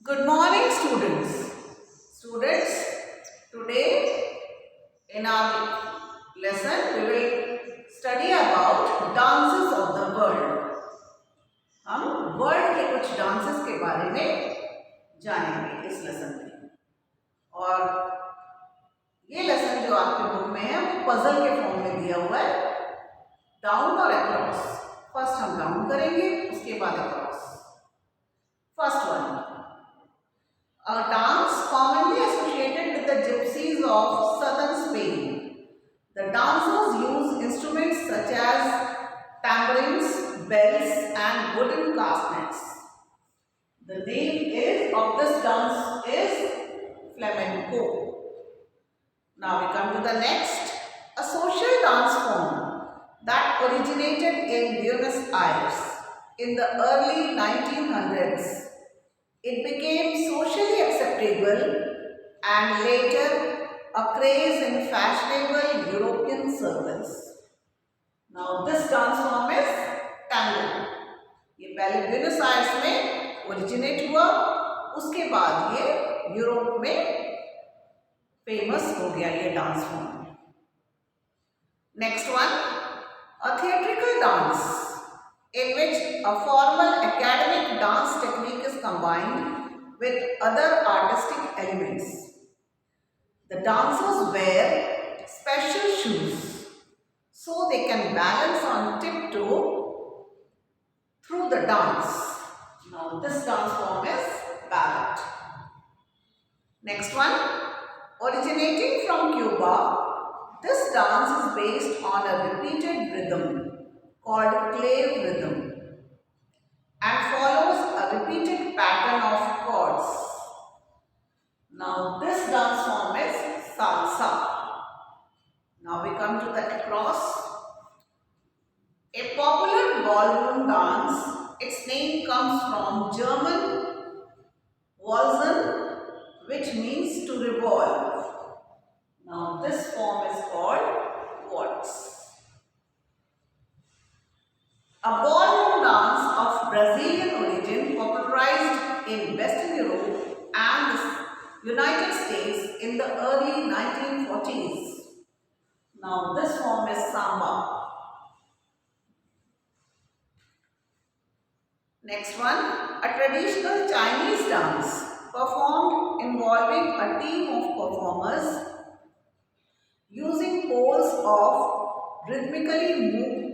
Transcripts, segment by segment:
Good morning, students. Students, today in our lesson we will study about dances of the world. हम world के कुछ dances के बारे में जानेंगे इस लेसन में। और ये लेसन जो आपके बुक में है वो पजल के फॉर्म में दिया हुआ है, डाउन और अक्रॉस। फर्स्ट हम डाउन करेंगे, उसके बाद across. First one, a dance commonly associated with the gypsies of southern Spain. The dancers use instruments such as tambourines, bells, and wooden castanets. The name of this dance is flamenco. Now we come to the next, a social dance form that originated in Buenos Aires in the early 1900s. It became socially acceptable and later a craze in fashionable European circles. Now this dance form is tango. ये पहले Buenos Aires में originate हुआ, उसके बाद ये Europe में famous हो गया ये dance form. Next one, a theatrical dance in which a formal academic dance technique is combined with other artistic elements. The dancers wear special shoes so they can balance on tiptoe through the dance. Now this dance form is ballet. Next one, originating from Cuba, this dance is based on a repeated rhythm called clave rhythm and follows a repeated pattern of chords. Now this dance form is salsa. Now we come to the across. A popular ballroom dance, its name comes from German walzen, which means to revolve. Now this form is called waltz. A ballroom dance of Brazilian origin popularized in Western Europe and the United States in the early 1940s. Now this form is samba. Next one, a traditional Chinese dance performed involving a team of performers using poles of rhythmically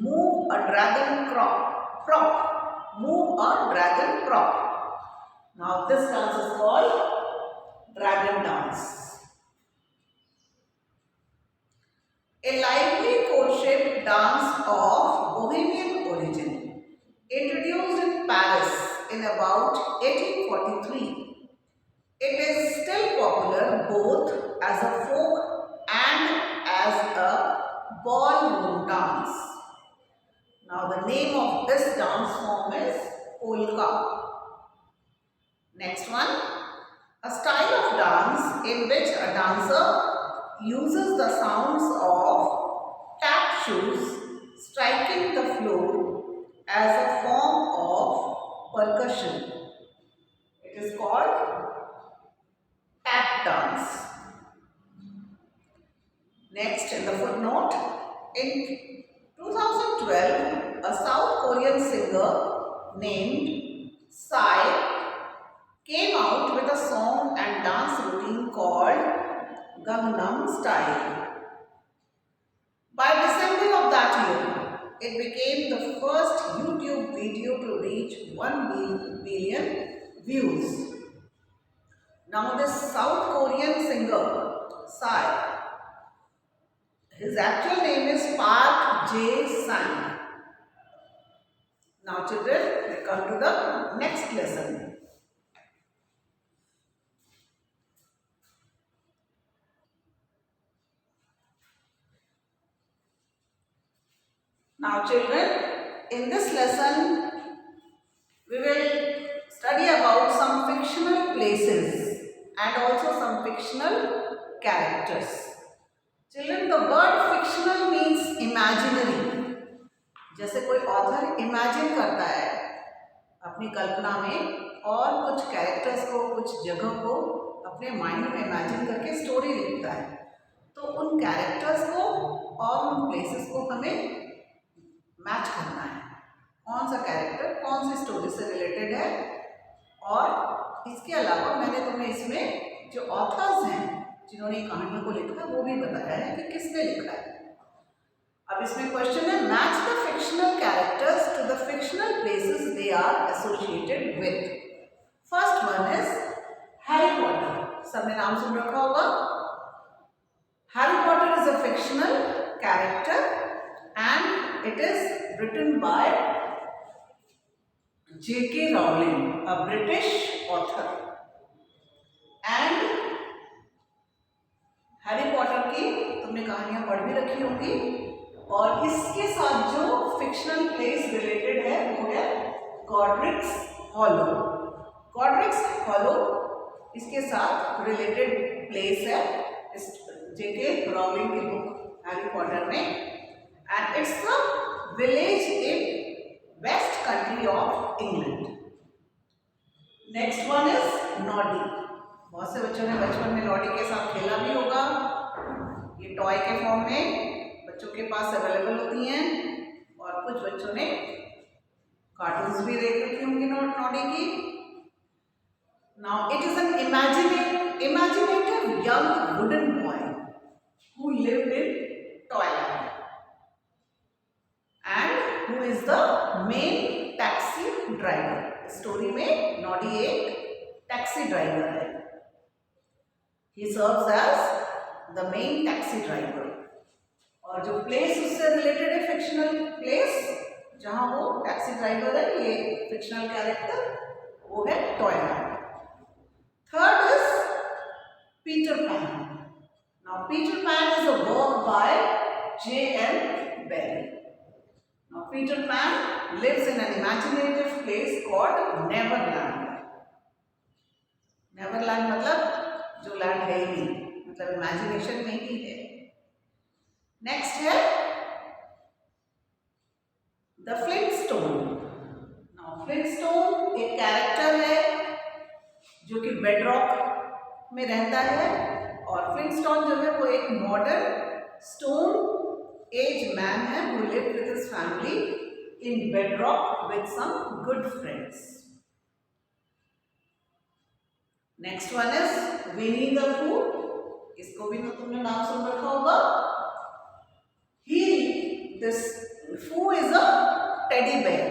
move a dragon prop. Move a dragon prop. Now this dance is called dragon dance. A lively courtship dance of Bohemian origin, introduced in Paris in about 1843. It is still popular both as a folk and as a ballroom dance. Now the name of this dance form is polka. Next one, a style of dance in which a dancer uses the sounds of tap shoes striking the floor as a form of percussion. It is called tap dance. Next, in the footnote, in 2012, a South Korean singer named Psy came out with a song and dance routine called Gangnam Style. By December of that year, it became the first YouTube video to reach 1 billion views. Now this South Korean singer, Psy, his actual name is Park Jae-sang. Now children, we come to the next lesson. Now children, in this lesson, we will study about some fictional places and also some fictional characters. Children, the word fictional means imaginary. जैसे कोई author imagine करता है अपनी कल्पना में और कुछ characters को, कुछ जगह को अपने माइंड में इमेजिन करके स्टोरी लिखता है। तो उन कैरेक्टर्स को और उन प्लेसेस को हमें मैच करना है, कौन सा कैरेक्टर कौन सी स्टोरी से रिलेटेड है। और इसके अलावा मैंने तुम्हें इसमें जो ऑथर्स हैं जिन्होंने कहानियों को लिखा है वो भी बताया है कि किसने लिखा है। अब इसमें क्वेश्चन है, match the fictional characters to the fictional places they are associated with. First one is Harry Potter. सबने नाम सुन रखा होगा। Harry Potter is a fictional character and it is written by J.K. Rowling, a British author. And Harry Potter की तुमने कहानियां पढ़ भी रखी होंगी और इसके साथ जो फिक्शनल प्लेस रिलेटेड है वो है गॉड्रिक्स हॉलो। गॉड्रिक्स हॉलो इसके साथ रिलेटेड प्लेस है इस J.K. Rowling की बुक हैरी पॉटर में। And it's the village in West Country of England. Next one is Noddy. बहुत से बच्चों ने बचपन में नॉडी के साथ खेला भी होगा। ये टॉय के फॉर्म में बच्चों के पास अवेलेबल होती हैं और कुछ बच्चों ने कार्टून्स भी देख रखी होंगी नॉडी की। Now it is an imaginative young wooden boy who lived in Toyland and who is the main taxi driver. Story में नॉडी एक टैक्सी ड्राइवर है। He serves as the main taxi driver. और जो place उससे related है, fictional place जहां वो taxi driver है, ये फिक्शनल कैरेक्टर, वो है Toyland. Third is Peter pan. Now Peter Pan is a work by J.M. Barrie. Now Peter Pan lives in an imaginative place called Neverland. Neverland मतलब जो land है ही नहीं, मतलब इमेजिनेशन में ही है। नेक्स्ट है द फ्लिंटस्टोन। Now फ्लिंटस्टोन एक character है जो कि बेडरॉक में रहता है और फ्लिंटस्टोन जो है वो एक मॉडर्न स्टोन एज मैन है who lived with his family in bedrock with some good friends. Next one is Winnie the Pooh. इसको भी तो तुमने नाम सुन रखा होगा। This Pooh is a teddy bear,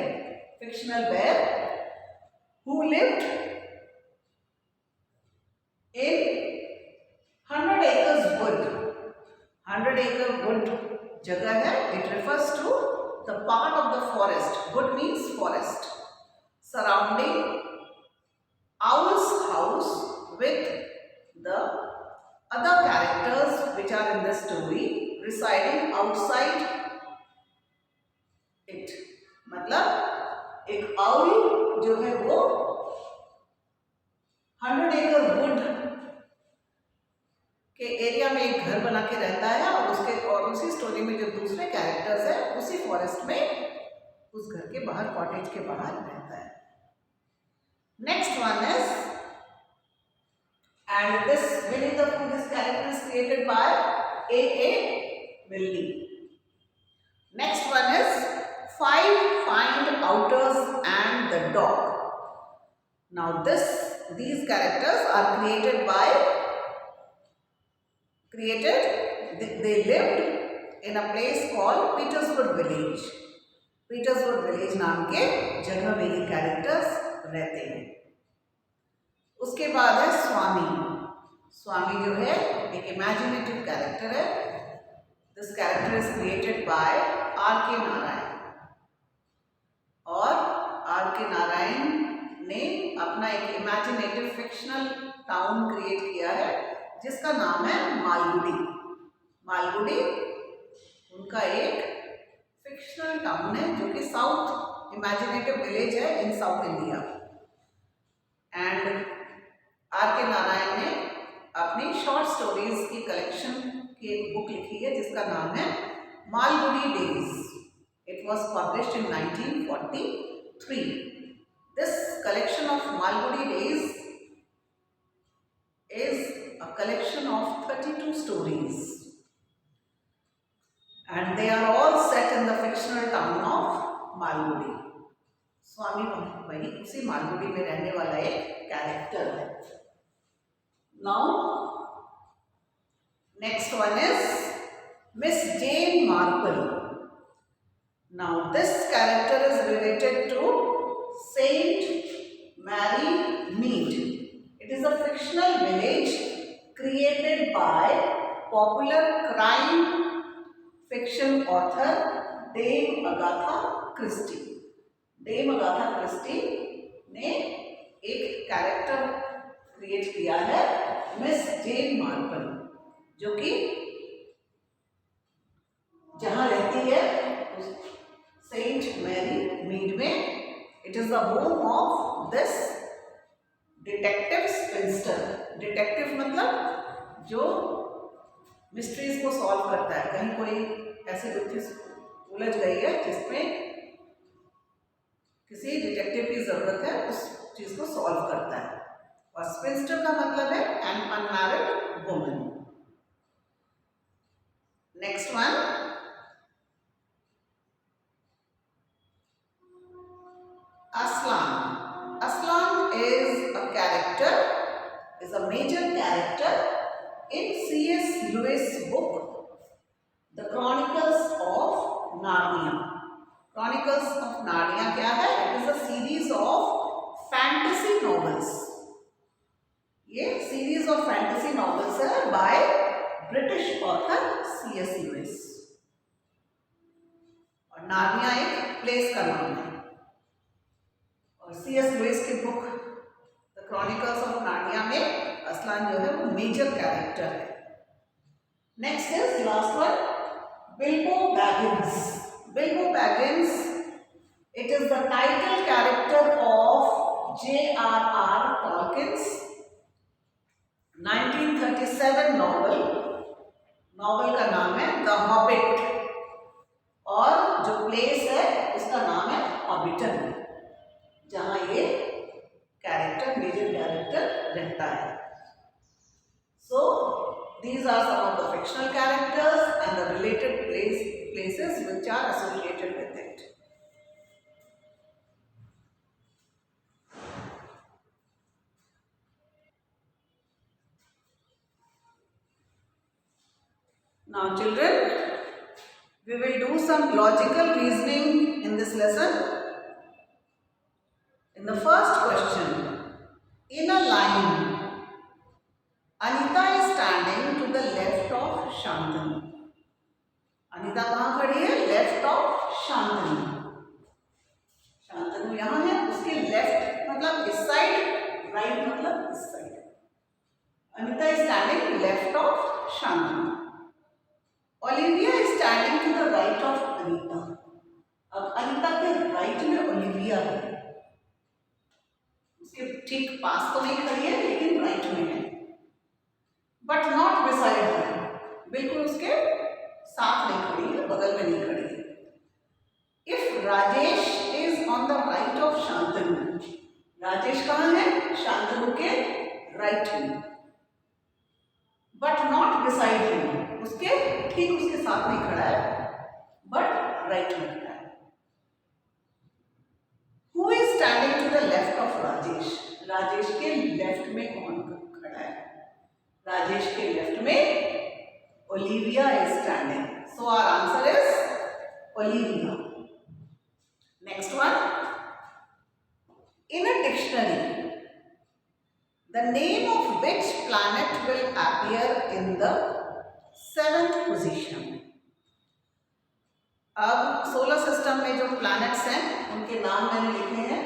fictional bear who lived in 100 acres wood. 100 acre wood जगह है। It refers to the part of the forest. Wood means forest surrounding Owl's house with the other characters which are in the story residing outside it. मतलब एक owl जो है वो 100 acre wood के area में एक घर बना के रहता है और उसी स्टोरी में जो दूसरे कैरेक्टर्स हैं उसी फॉरेस्ट में उस घर के बाहर, कॉटेज के बाहर रहता है। Next one is and this Winnie the Pooh, this character is created by A.A. Milne. Next one is 5 find outers and the dog. Now these characters are they lived in a place called Peterswood Village. Peterswood Village नाम के जगह में ये characters रहते हैं। उसके बाद है स्वामी। स्वामी जो है एक इमेजिनेटिव कैरेक्टर है। This character is created bye R.K. Narayan और R.K. नारायण ने अपना एक इमेजिनेटिव फिक्शनल टाउन क्रिएट किया है जिसका नाम है मालगुडी। मालगुडी उनका एक फिक्शनल टाउन है जो कि साउथ इमेजिनेटिव विलेज है in south India. And R.K. Narayan ने अपनी शॉर्ट स्टोरीज की कलेक्शन की एक बुक लिखी है जिसका नाम है Malgudi days. It was published in 1943। This of Malgudi Days is a collection of 32 stories, and they are all set in the fictional town of Malgudi. स्वामी वही उसी मालगुडी में रहने वाला एक कैरेक्टर है. Now, next one is Miss Jane Marple. Now, this character is related to Saint Mary Mead. It is a fictional village created by popular crime fiction author Dame Agatha Christie. Dame Agatha Christie ने एक character create किया है miss जेन Marple, जो कि जहां रहती है Saint Mary Mead में. It is the home of this detective sphincter. Detective मतलब जो मिस्ट्रीज को सॉल्व करता है. कहीं कोई ऐसी गुत्थी उलझ गई है जिसमें किसी डिटेक्टिव की जरूरत है, उस चीज को सॉल्व करता है. और स्पिंस्टर का मतलब है an unmarried woman. Next one, Aslan. Aslan is a character, is a major character in C.S. Lewis' book, The Chronicles of Narnia. Chronicles of Narnia क्या है? It is a series of fantasy novels. ये series of fantasy novels है by British author C.S. Lewis. और Narnia एक place का नाम है. और C.S. Lewis की book the chronicles of Narnia में असलान जो है वो मेजर कैरेक्टर है. Next is last one, Bilbo Baggins. Bilbo Baggins, it is the title character of J.R.R. Tolkien's 1937 novel. Novel का नाम है द हॉबिट और जो प्लेस है उसका नाम है हॉबिटन, जहां ये कैरेक्टर मेजर कैरेक्टर रहता है. So these are some of the fictional characters and the related places which are associated with it. Now children, we will do some logical reasoning in this lesson. In the first question, in a line, Anita is standing to the left of Shantanu. Anita कहाँ खड़ी है? Left of Shantanu. Shantanu यहाँ है, उसके left मतलब इस side, right मतलब इस side. Anita is standing left of Shantanu. Olivia is standing to the right of Anita. अब अनिता के राइट में ओलिविया है, उसके ठीक पास तो नहीं खड़ी है लेकिन राइट में है. बट नॉट बिसाइड हर, बिल्कुल उसके साथ नहीं खड़ी है, बगल में नहीं खड़ी है. If Rajesh is on the right of Shantanu, Rajesh कहाँ है? शांतनु के राइट में. बट नॉट बिसाइड हिम, उसके ठीक उसके साथ नहीं खड़ा है, बट राइट में खड़ा है. Who is standing to the left of Rajesh? Rajesh के लेफ्ट में कौन खड़ा है? राजेश के लेफ्ट में Olivia is standing. So our answer is Olivia. Next one. In a dictionary, the name of which planet will appear in the 7th position? अब solar system में जो प्लैनेट्स हैं उनके नाम मैंने लिखे हैं.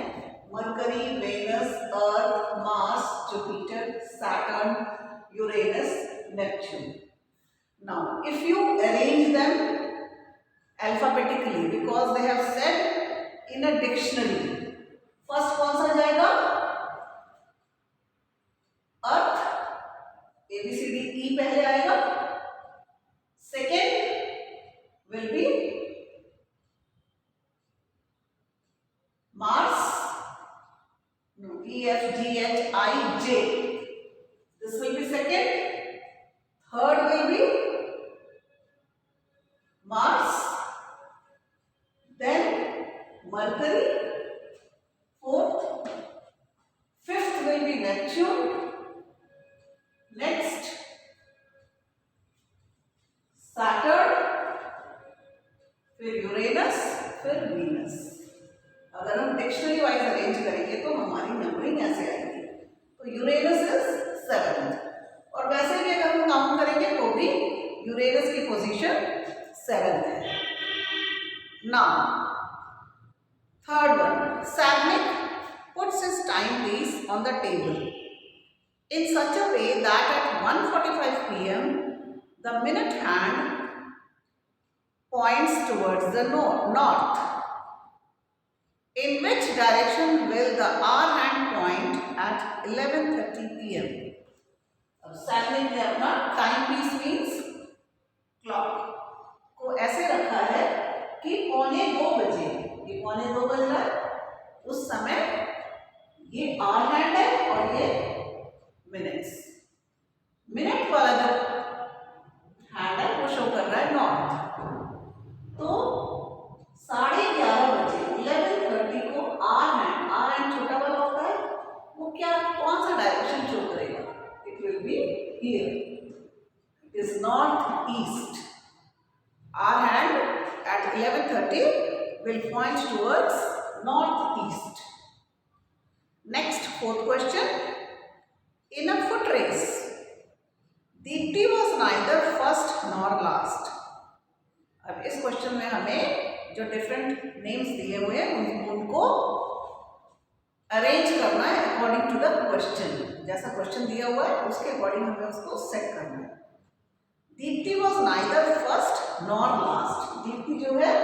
Mercury, Venus, Earth, Mars, Jupiter, Saturn, Uranus, Neptune. Now, if you arrange them alphabetically, because they have said in a dictionary, first कौन सा जाएगा? अर्थ, ABCDE पहले आएगा. Second will be Mars. No, E, F, G, H, I, J. This will be second. Third will be Mars. Then Mercury. Fourth. Fifth will be Neptune. Next Saturn. फिर Uranus, फिर Venus. अगर हम dictionary wise arrange करेंगे तो हमारी numbering ऐसे आएगी. तो यूरेनस इज 7th और वैसे भी अगर हम काउंट करेंगे तो भी यूरेनस की पोजीशन 7th है. Now third one, Sagnik puts his timepiece on the table in such a way that at 1:45 p.m. the minute hand points towards the north. In which direction will the hour hand point at 11:30 p.m.? अब सैगनिक ने अपना time piece means clock को ऐसे रखा है कि 1:45 बजे, ये 1:45 बज रहा है, उस समय ये आवर हैंड है और ये मिनट्स. मिनट वाला जो हैंड है वो शो कर रहा है नॉर्थ. तो 11:30 बजे 11:30 को आवर हैंड छोटा वाला होता है, वो क्या कौन सा डायरेक्शन शो करेगा? It will be here. It is north east. Our hand at 11:30 will point towards northeast. Next, fourth question. In a foot race, Deepti was neither first nor last. अब इस क्वेश्चन में हमें जो different names दिए हुए हैं उनको arrange करना है अकॉर्डिंग टू द क्वेश्चन. जैसा क्वेश्चन दिया हुआ है उसके अकॉर्डिंग हमें उसको सेट करना है. Deepti was neither first nor last. Deepti जो है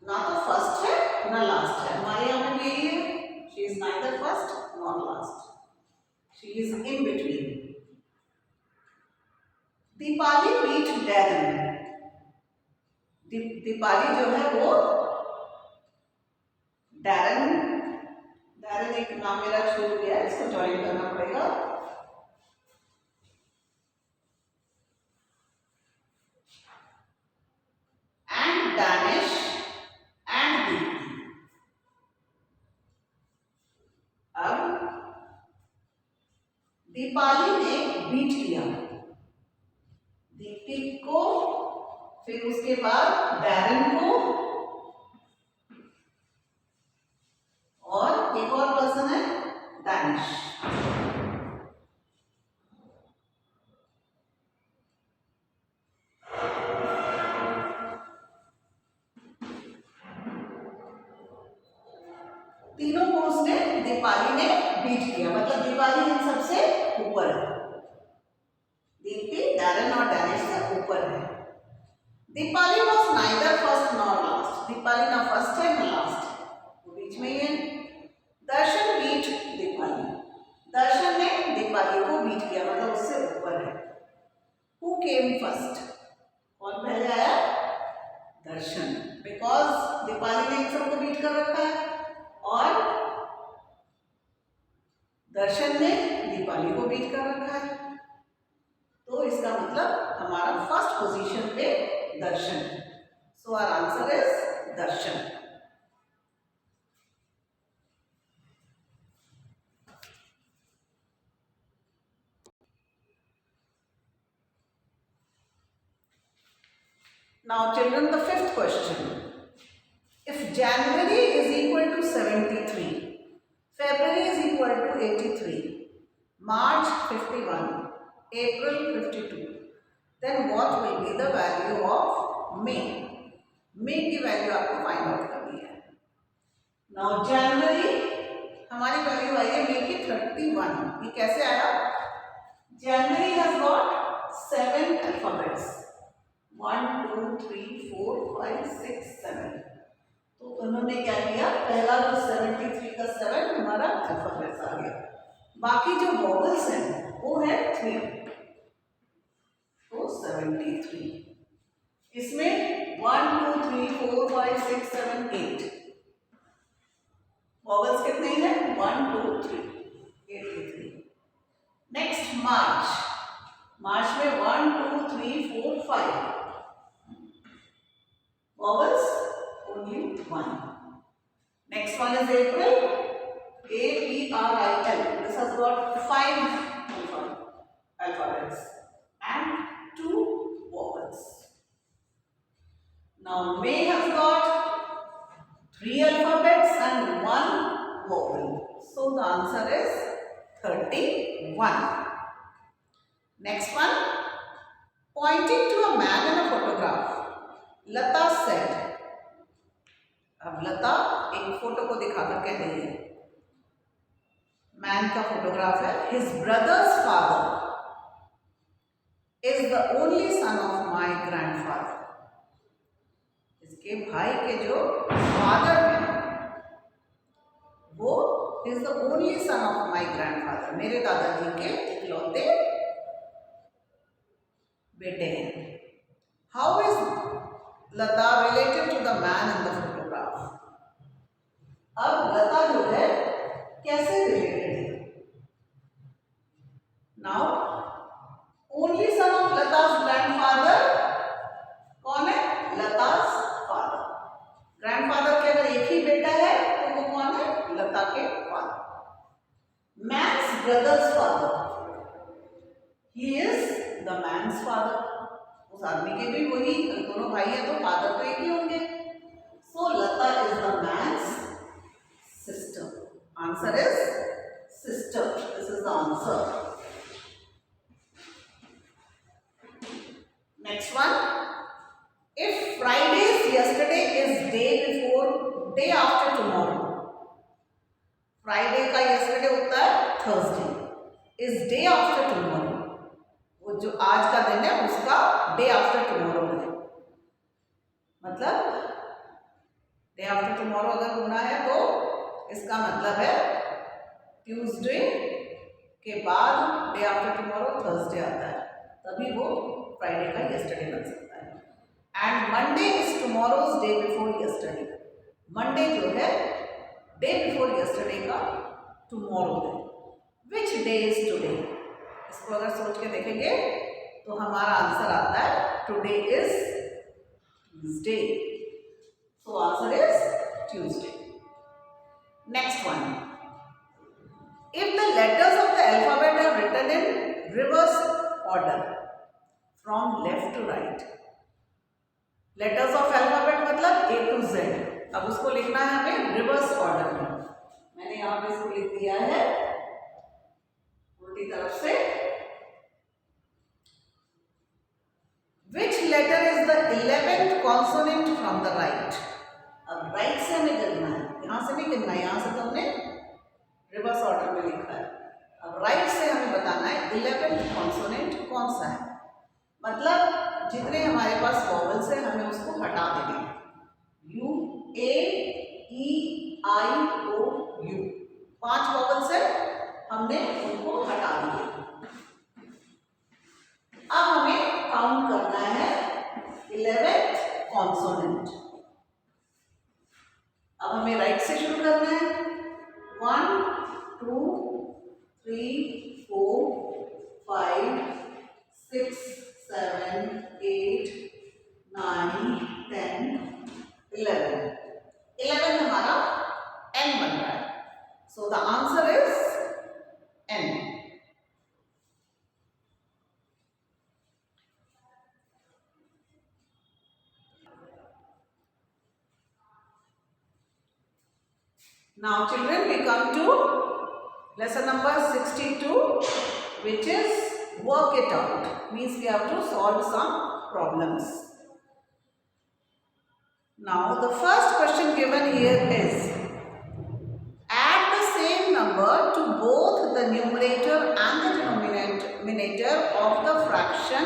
ना तो फर्स्ट है ना लास्ट है. हमारे यहाँ पे यही है. She is neither first nor last. She is in between. Deepali beat Darren. Deepali जो है वो डैरन एक नाम मेरा छूट गया, इसको ज्वाइन करना पड़ेगा. And Danish and Deepti. अब दीपाली ने बीट किया दीप्ति को, फिर उसके बाद डैरन को, और एक और पर्सन है डैनिश. तीनों को उसने दीपाली ने बीट किया, मतलब दीपाली इन सबसे ऊपर है. दीप्ति डैरन और डैनिश से ऊपर है. Deepali was neither first nor last. Deepali ना फर्स्ट है ना लास्ट है, वो बीच में ही है. दर्शन बीट दीपाली. दर्शन ने दीपाली को बीट किया, मतलब उससे ऊपर है. Who came first? कौन पहले आया? दर्शन. बिकॉज दीपाली ने इन सबको बीट कर रखा है और दर्शन ने दीपाली को बीट कर रखा है. तो इसका मतलब हमारा फर्स्ट पोजीशन पे Darshan. So our answer is Darshan. Now children, the fifth question. If January is equal to 73, February is equal to 83, March 51, April 52, then what will be the value of May? May की value आपको find out करनी है. Now January हमारी value आई है May की 31. ये कैसे आया? January has got 7 alphabets. 1, 2, 3, 4, 5, 6, 7. तो उन्होंने क्या किया? पहला जो 73 का 7 हमारा अल्फाबेट्स आ गया. बाकी जो वोवेल्स हैं वो है 3. तो 73. इसमें 1, 2, 3, 4, 5, 6, 7, 8 vowels 1. Next one is April. April. This has got 5 alphabets and 2 vowels. Now May has got 3 alphabets and 1 vowel. So the answer is 31. Next one. Pointing to a man in a photograph, Lata said. अब लता एक photo को दिखाकर कह रही है, man का photograph है. His brother's father is the only son of my grandfather. इसके भाई के जो फादर हैं वो is the only son of my grandfather, मेरे दादाजी के इकलौते बेटे हैं. How is Lata related to the man in the photograph. अब लता जो है कैसे रिलेटेड है. Now only son of Lata's grandfather कौन है. लता's फादर. ग्रैंडफादर के अगर एक ही बेटा है तो वो कौन है. लता के father. Man's brother's father, he is the man's father. उस आदमी के भी वही दोनों भाई है तो फादर तो एक ही होंगे. So Lata is the man's sister. Answer is sister. This is the answer. Next one. If Friday is yesterday is day before, day after tomorrow. Friday का yesterday होता है Thursday. Is day after tomorrow. वो जो आज का दिन है उसका day after tomorrow है. मतलब day after tomorrow अगर होना है तो इसका मतलब है ट्यूसडे के बाद डे आफ्टर टुमारो थर्सडे आता है, तभी वो फ्राइडे का यस्टरडे बन सकता है. And Monday is tomorrow's day before yesterday. Monday जो है डे बिफोर यस्टरडे का टुमारो है. Which day is today. इसको अगर सोच के देखेंगे तो हमारा आंसर आता है today is Tuesday. So answer is Tuesday. Next one. If the letters of the alphabet are written in reverse order from left to right. Letters of alphabet मतलब A to Z. अब उसको लिखना है हमें reverse order में. मैंने यहाँ पे इसको लिख दिया है उल्टी तरफ से. Which letter is the 11th consonant from the right? अब राइट से हमें करना है, यहाँ से नहीं करना है. यहाँ से तो हमने रिवर्स ऑर्डर में लिखा है. अब राइट से हमें बताना है 11th कॉन्सोनेंट कौन सा है. मतलब जितने हमारे पास वॉवल्स है हमें उसको हटा देंगे. U, A, E, I, O, U 5 vowels है, हमने उनको हटा दिए. अब हमें काउंट करना है 11th कॉन्सोनेंट. अब हमें राइट से शुरू करना है. 1, 2, 3, 4, 5, 6, 7, 8, 9, 10, 11. 11 हमारा N बन रहा है. So the answer is N. Now children, we come to lesson number 62, which is work it out. Means we have to solve some problems. Now the first question given here is, add the same number to both the numerator and the denominator of the fraction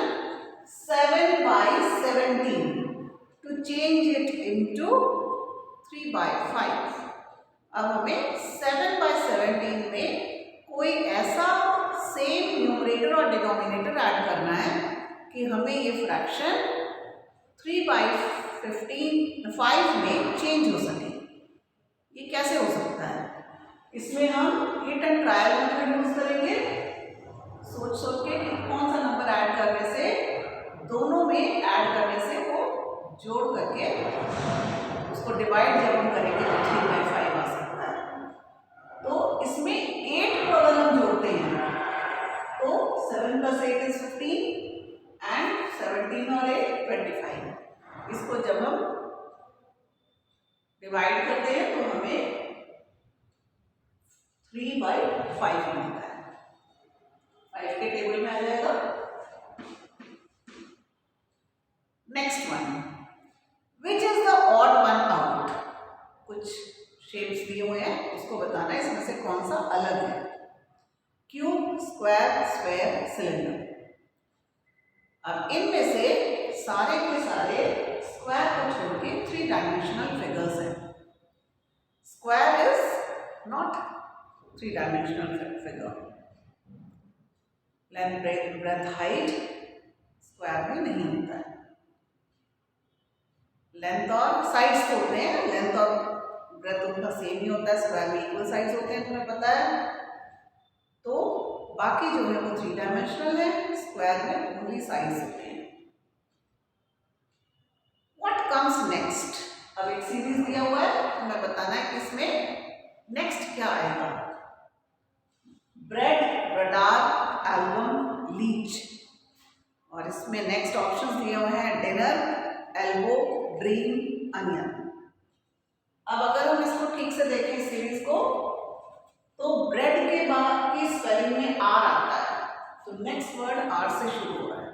7 by 17 to change it into 3 by 5. अब हमें 7 by 17 में कोई ऐसा same numerator और denominator add करना है कि हमें ये फ्रैक्शन 3 by 5 में चेंज हो सके. ये कैसे हो सकता है? इसमें हम hit and trial method use करेंगे. सोच सोच के कि कौन सा नंबर ऐड करने से दोनों में ऐड करने से वो जोड़ करके उसको डिवाइड जब हम करेंगे तो 3/5 आ सकता है। तो इसमें 8 को अगर हम जोड़ते हैं तो 7 + 8 = 15 एंड 17 और 8 25। इसको जब हम डिवाइड करते हैं तो हमें 3/5 मिलता है। 5 के टेबल में आ जाएगा। Next one, which is the odd one out. कुछ शेप्स दिए हुए हैं, उसको बताना है इसमें से कौन सा अलग है। Cube, square, sphere, cylinder. अब इनमें से सारे के सारे स्क्वायर को छोड़ के 3 डायमेंशनल फिगर्स हैं। Square is not 3 dimensional figure. Length, breadth, height square में नहीं होता है। लेंथ और साइड्स होते हैं, लेंथ और ब्रेथ उनका सेम ही होता है, स्क्वायर में इक्वल साइड्स होते हैं, तुम्हें पता है। तो बाकी जो है वो 3 डायमेंशनल है, स्क्वायर में ओनली साइड्स होते हैं। What comes next. अब एक सीरीज दिया हुआ है, तुम्हें बताना है कि इसमें नेक्स्ट क्या आएगा। Bread, radar, album, leech. और इसमें नेक्स्ट ऑप्शंस दिए हुए हैं डिनर, एल्बो, ड्रीम, अनियन। अब अगर हम इसको ठीक से देखें इस सीरीज को, तो ब्रेड के बाद की स्पेलिंग में आर आता है, तो नेक्स्ट वर्ड आर से शुरू हो रहा है,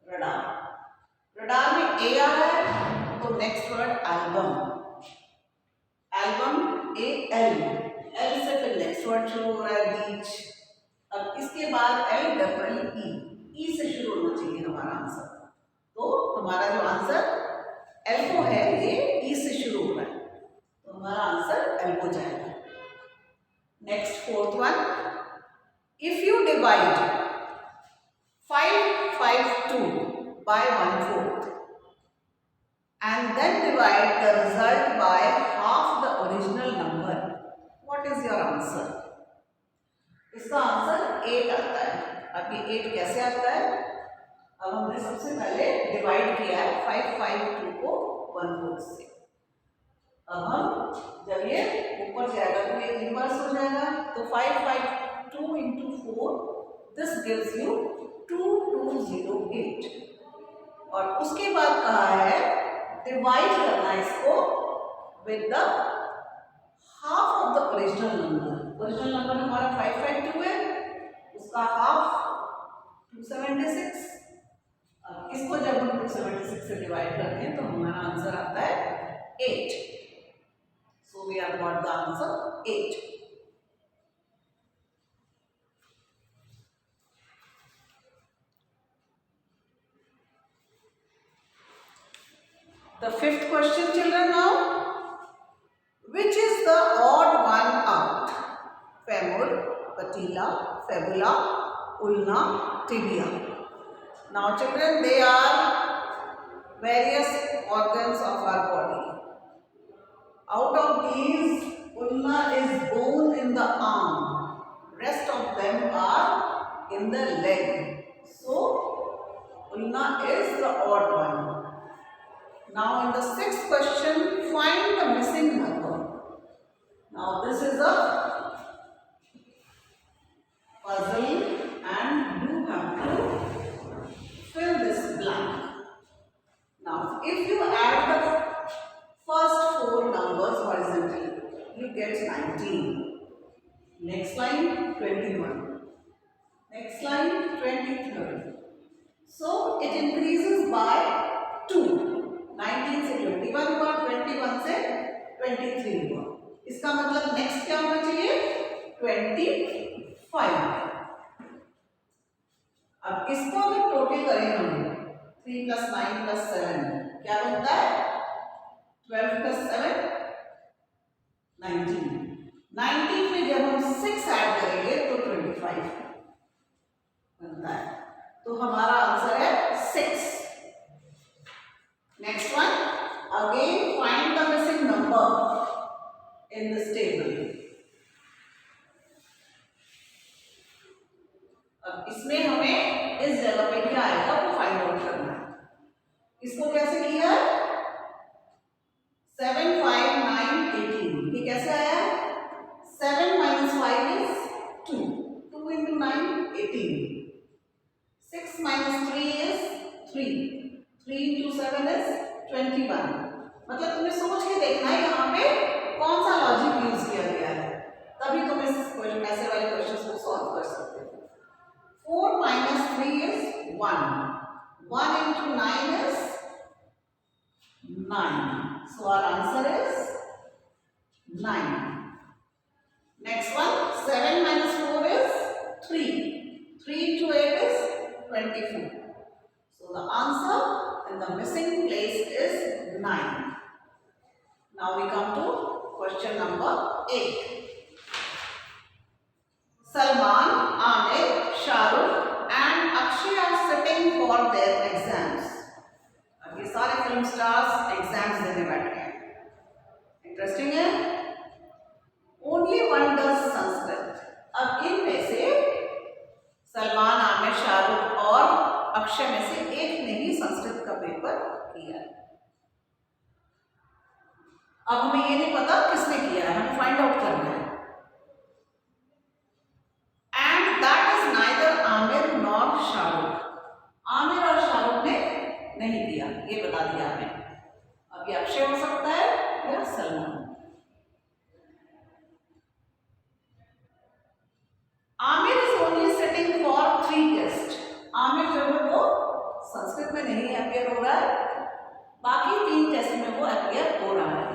रडार। रडार में ए आ रहा है, तो next word album. Album A L, L से फिर नेक्स्ट वर्ड शुरू हो रहा है, लीच। अब इसके बाद एल डबल ई से शुरू होना चाहिए हमारा आंसर। तो हमारा जो आंसर एल्बो है ये ई से शुरू हो रहा है, तो हमारा आंसर एल्बो जाएगा। Next fourth one, if you divide 552 by 1/4 and then divide the result by half the original number, what is your answer? इसका आंसर 8 आता है। अब ये 8 कैसे आता है। अब हमने सबसे पहले डिवाइड किया है 552 को 1/4 से। अब हम जब ये ऊपर जाएगा तो ये इनवर्स हो जाएगा, तो 552 into 4 दिस गिव्स यू 2208। और उसके बाद कहा है डिवाइड करना इसको with the half of the original number. Original number हमारा 552 है, उसका हाफ 276। अब इसको जब हम 276 से डिवाइड करते हैं तो हमारा आंसर आता है 8। So we have got the answer 8. The fifth question, children, now. Which is the odd one out? Femur, patella, fibula, ulna, tibia. Now, children, they are various organs of our body. Out of these, ulna is bone in the arm. Rest of them are in the leg. So, ulna is the odd one. Now, in the sixth question, find the missing number. Now, this is a puzzle and you have to fill this blank. Now, if you add the first 4 numbers horizontally, you get 19. Next line 21. Next line 23. So it increases by 2. 19 से 21 हुआ, 21 से 23 हुआ। इसका मतलब next क्या होना चाहिए 25। अब इसको अगर टोटल करें हम 3 + 9 + 7 क्या बनता है 12 + 7 19। 19 में जब हम 6 ऐड करेंगे तो 25 बनता है, तो हमारा आंसर है 6। Next one, again find the missing number in this table. अब इसमें हमें इस जगह पे क्या आएगा वो फाइंड आउट करना है। इसको कैसे किया 6 minus 3 is 3. 3 into 7 is 21. मतलब तुम्हें सोच के देखना है यहाँ पे कौन सा लॉजिक यूज किया गया है, तभी तुम इस ऐसे वाले क्वेश्चंस को सॉल्व कर सकते हो. 4 minus 3 is 1. 1 into 9 is 9. So our answer is 9. Next one, 7 minus 4 is 3. 3 into 8 is 24. So the answer in the missing place is 9. Now we come to question number 8. Salman, Amir, Shahrukh and Akshay are sitting for their exams. अब ये सारे film stars exams देने बैठे हैं. Interesting है. Only one does Sanskrit. अब इनमें से सलमान, आमिर, शाहरुख और अक्षय में से एक ने ही संस्कृत का पेपर किया है. अब हमें ये नहीं पता किसने किया है, हमें फाइंड आउट करना है. And that is neither Aamir nor Shahrukh. Aamir और शाहरुख ने नहीं दिया, ये बता दिया हमें. अब ये अक्षय हो सकता है या Salman. Aamir is only sitting for 3 test. Aamir जो है वो संस्कृत में नहीं अपियर हो रहा है, बाकी 3 टेस्ट में वो अपियर हो रहा है.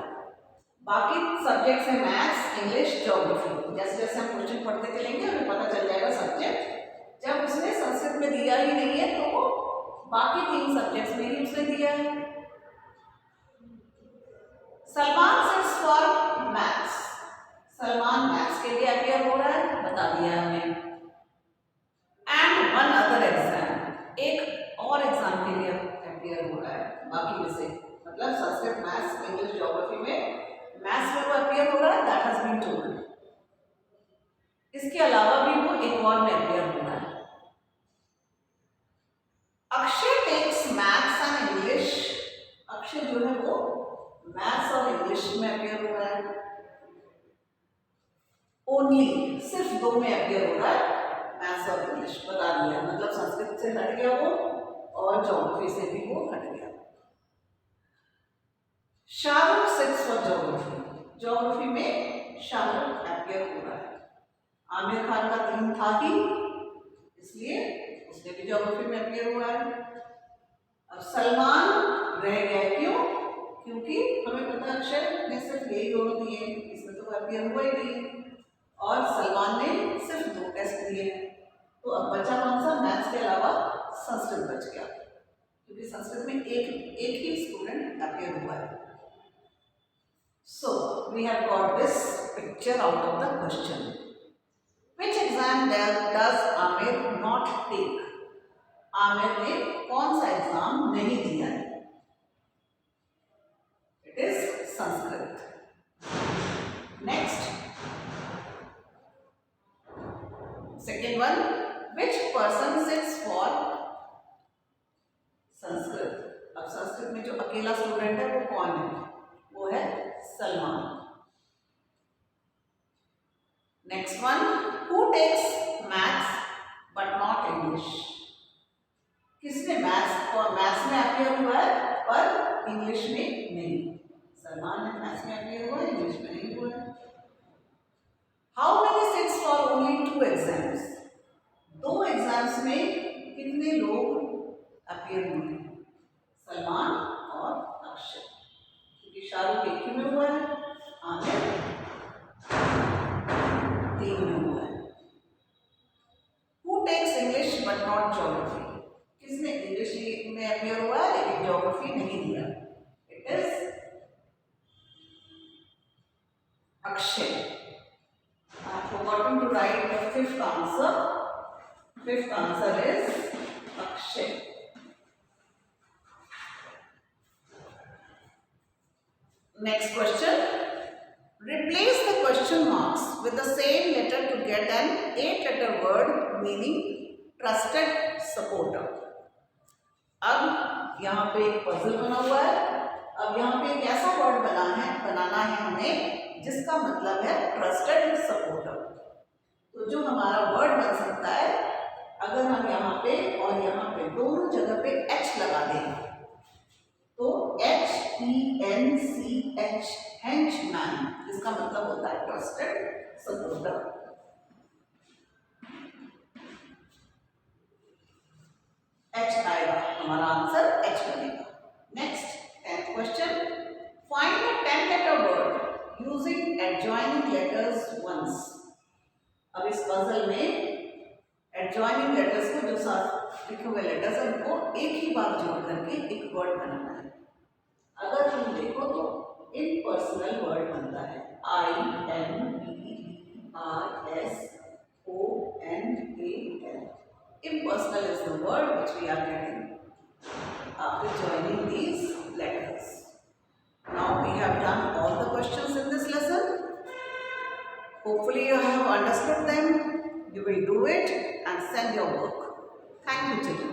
बाकी सब्जेक्ट्स है मैथ्स, इंग्लिश, ज्योग्राफी. जैसे जैसे हम क्वेश्चन पढ़ते चलेंगे हमें पता चल जाएगा सब्जेक्ट. जब उसने संस्कृत में दिया ही नहीं है तो वो बाकी 3 सब्जेक्ट्स में ही उसने दिया है. Salman sits for maths. Salman maths के लिए अपियर हो रहा है, बता दिया हमने. एंड वन अदर एग्जाम, एक और एग्जाम के लिए अपियर हो रहा है बाकी में से. मतलब संस्कृत, मैथ्स, इंग्लिश, ज्योग्राफी में मैथ्स में वो अपियर हो रहा है, दैट हैज बीन टोल्ड. इसके अलावा भी वो एक और में अपियर हो रहा है. Akshay takes maths and English. Akshay जो है वो मैथ्स और इंग्लिश में अपियर हो रहा है. ओनली सिर्फ 2 में अपियर हो रहा है, मैथ्स और इंग्लिश. बता दिया, मतलब संस्कृत से हट गया वो और ज्योग्राफी से भी वो हट गया. Shahrukh sits for geography. Geography में शाहरुख अपियर हो रहा है. आमिर खान का 3 था ही, इसलिए उसने भी ज्योग्राफी में अपियर हुआ है. अब सलमान रह गया, क्यों? क्योंकि हमें पता है अक्षय ने सिर्फ यही दोनों दिए, इसमें तो अपियर हुआ ही नहीं. और सलमान ने सिर्फ 2 टेस्ट दिए. तो अब बचा कौन सा? मैथ्स के अलावा संस्कृत बच गया, क्योंकि संस्कृत में एक ही स्टूडेंट अपियर हुआ है. So we have got this picture out of the question. Which exam does Amir not take? Aamir ने कौन सा एग्जाम नहीं दिया है? It is Sanskrit. Next, second one, which person sits for Sanskrit? अब संस्कृत में जो अकेला स्टूडेंट है वो कौन है? वो है Salman. Next one, who takes maths but not English. किसने मैथ्स में अपियर हुआ है पर इंग्लिश में नहीं? सलमान ने मैथ्स में अपियर हुआ है, इंग्लिश में नहीं हुआ है. How many sits for only 2 exams. 2 exams में कितने लोग अपियर हुए हैं? सलमान और अक्षय. शाहरुख एक ही में हुआ है, आमिर 3 में हुआ है. Who takes English but not geography. किसने इंग्लिश में अपियर हुआ है लेकिन ज्योग्राफी नहीं दिया? It is Akshay. I have forgotten to write the 5th answer. 5th answer is Akshay. Next question. Replace the question marks with the same letter to get an 8-letter word meaning trusted supporter. अब यहाँ पे एक puzzle बना हुआ है. अब यहाँ पे एक ऐसा वर्ड बनाना है हमें जिसका मतलब है ट्रस्टेड सपोर्टर. तो जो हमारा वर्ड बन सकता है अगर हम यहाँ पे और यहाँ पे दोनों जगह पे H लगा दें तो HENCH henchman, इसका मतलब होता है ट्रस्टेड सपोर्टर। H आएगा, हमारा आंसर H बनेगा। Next 10th question, find the 10 letter word using adjoining letters once. अब इस पजल में एडजॉइनिंग लेटर्स को, जो साथ लिखे हुए लेटर्स हैं, उनको एक ही बार जोड़ करके एक वर्ड बनाना है। अगर तुम देखो तो इम्पर्सनल वर्ड बनता है IMPERSONAL। Impersonal is the word which we are getting after joining these letters. Now we have done all the questions in this lesson. Hopefully you have understood them. You will do it and send your work. Thank you, children.